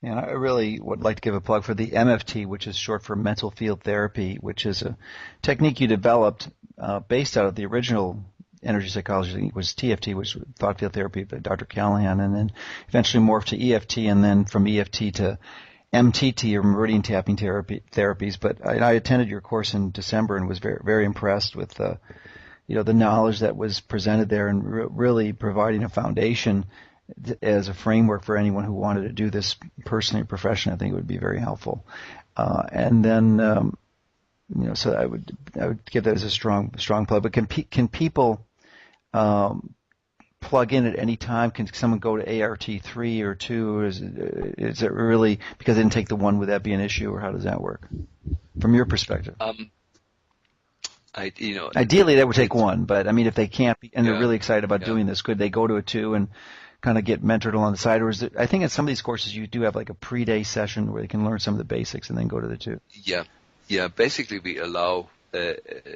And I really would like to give a plug for the MFT, which is short for mental field therapy, which is a technique you developed based out of the original energy psychology. I think it was TFT, which was thought field therapy by Dr. Callahan, and then eventually morphed to EFT, and then from EFT to MTT, or meridian tapping therapies. But I attended your course in December and was very, very impressed with the knowledge that was presented there, and really providing a foundation as a framework for anyone who wanted to do this personally or professionally. I think it would be very helpful. And then, so I would give that as a strong plug. But can people plug in at any time? Can someone go to ART 3 or 2? Or is it really, because they didn't take the 1, would that be an issue, or how does that work from your perspective? Ideally, they would take 1, but I mean, if they can't and they're really excited about doing this, could they go to a 2 and kind of get mentored along the side? Or is it, I think in some of these courses you do have like a pre-day session where they can learn some of the basics and then go to the 2. Yeah. Basically, we allow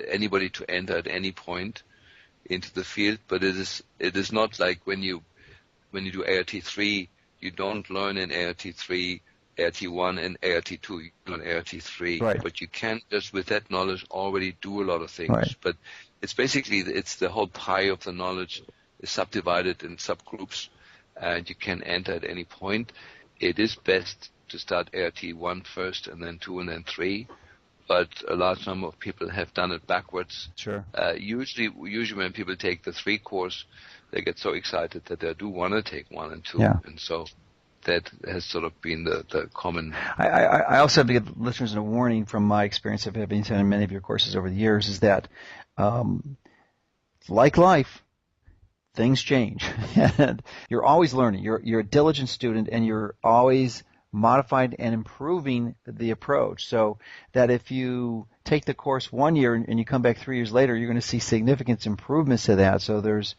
anybody to enter at any point into the field, but it is not like when you do ART 3, you don't learn in ART 3, ART 1 and ART 2, you learn ART 3. Right. But you can just with that knowledge already do a lot of things. Right. But it's basically, it's the whole pie of the knowledge is subdivided in subgroups, and you can enter at any point. It is best to start ART 1 first and then 2 and then 3. But a large number of people have done it backwards. Sure. Usually when people take the 3 course, they get so excited that they do want to take 1 and 2. Yeah. And so that has sort of been the common. I also have to give listeners a warning from my experience of having attended many of your courses over the years, is that, like life, things change. And you're always learning. You're a diligent student, and you're always modifying and improving the approach, so that if you take the course 1 year and you come back 3 years later, you're going to see significant improvements to that. So there's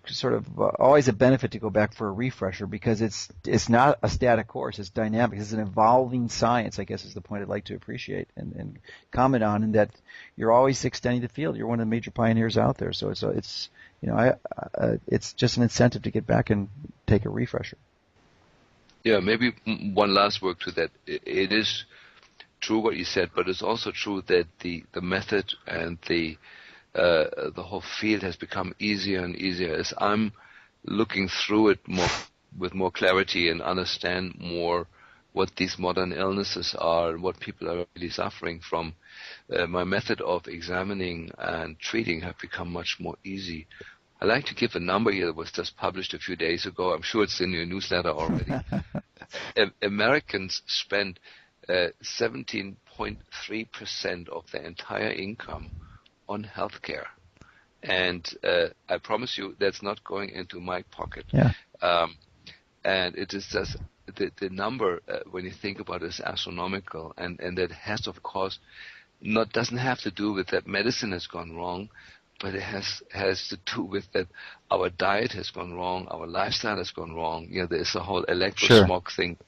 sort of always a benefit to go back for a refresher, because it's not a static course. It's dynamic. It's an evolving science, I guess, is the point I'd like to appreciate and comment on, and that you're always extending the field. You're one of the major pioneers out there. So it's just an incentive to get back and take a refresher. Yeah, maybe one last word to that. It is true what you said, but it's also true that the method and the whole field has become easier and easier as I'm looking through it with more clarity and understand more what these modern illnesses are and what people are really suffering from. My method of examining and treating have become much more easy. I like to give a number here that was just published a few days ago. I'm sure it's in your newsletter already. Americans spend 17.3% of their entire income on healthcare, and I promise you that's not going into my pocket. Yeah. And it is just the number when you think about it is astronomical, and that has, of course, doesn't have to do with that medicine has gone wrong, but it has to do with that our diet has gone wrong, our lifestyle has gone wrong. There's a whole electrosmog thing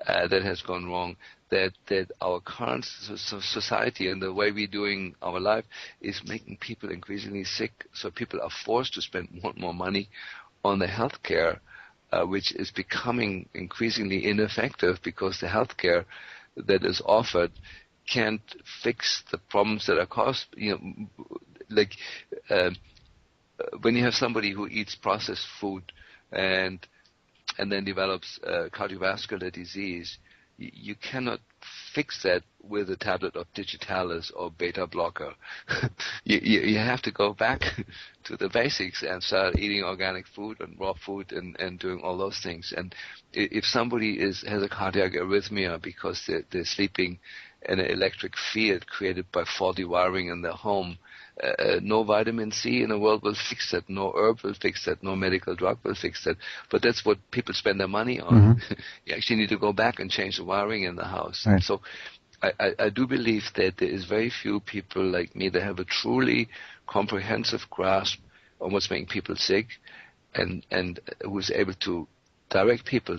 that has gone wrong. That our current society and the way we're doing our life is making people increasingly sick. So people are forced to spend more and more money on the health care, which is becoming increasingly ineffective because the health care that is offered can't fix the problems that are caused. Like when you have somebody who eats processed food and then develops cardiovascular disease, you cannot fix that with a tablet of digitalis or beta blocker. you have to go back to the basics and start eating organic food and raw food and doing all those things. And if somebody has a cardiac arrhythmia because they're sleeping in an electric field created by faulty wiring in their home, no vitamin C in the world will fix that. No herb will fix that. No medical drug will fix that. But that's what people spend their money on. Mm-hmm. You actually need to go back and change the wiring in the house. Right. And so I do believe that there is very few people like me that have a truly comprehensive grasp on what's making people sick and who is able to direct people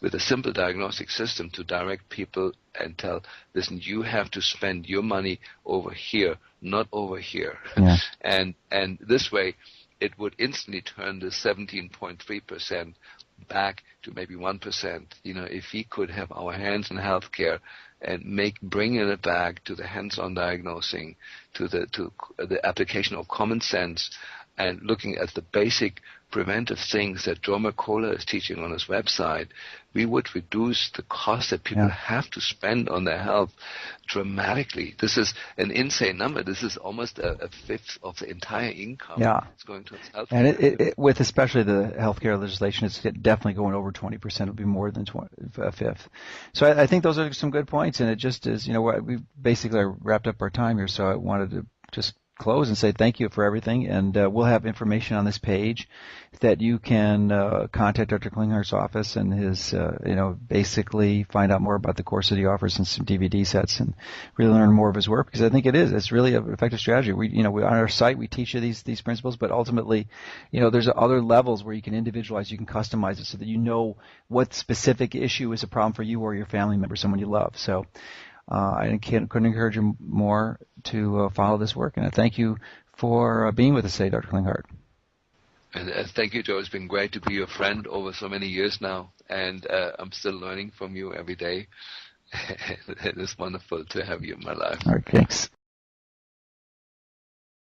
with a simple diagnostic system to direct people and tell, listen, you have to spend your money over here, not over here. Yeah. And this way, it would instantly turn the 17.3% back to maybe 1%. If we could have our hands in healthcare and bringing it back to the hands-on diagnosing, to the application of common sense, and looking at the basic preventive things that Joe Mercola is teaching on his website, we would reduce the cost that people have to spend on their health dramatically. This is an insane number. This is almost a fifth of the entire income. It's going towards health. And it with especially the healthcare legislation, it's definitely going over 20%. It'll be more than a fifth. So I think those are some good points, and it just is, we basically wrapped up our time here, so I wanted to just close and say thank you for everything, and we'll have information on this page that you can contact Dr. Klinghardt's office and his, basically find out more about the course that he offers and some DVD sets and really learn more of his work, because I think it's really an effective strategy. We on our site we teach you these principles, but ultimately, there's other levels where you can individualize, you can customize it so that you know what specific issue is a problem for you or your family member, someone you love. So I couldn't encourage you more to follow this work. And I thank you for being with us today, Dr. Klinghardt. And thank you, Joe. It's been great to be your friend over so many years now. And I'm still learning from you every day. It is wonderful to have you in my life. All right, thanks.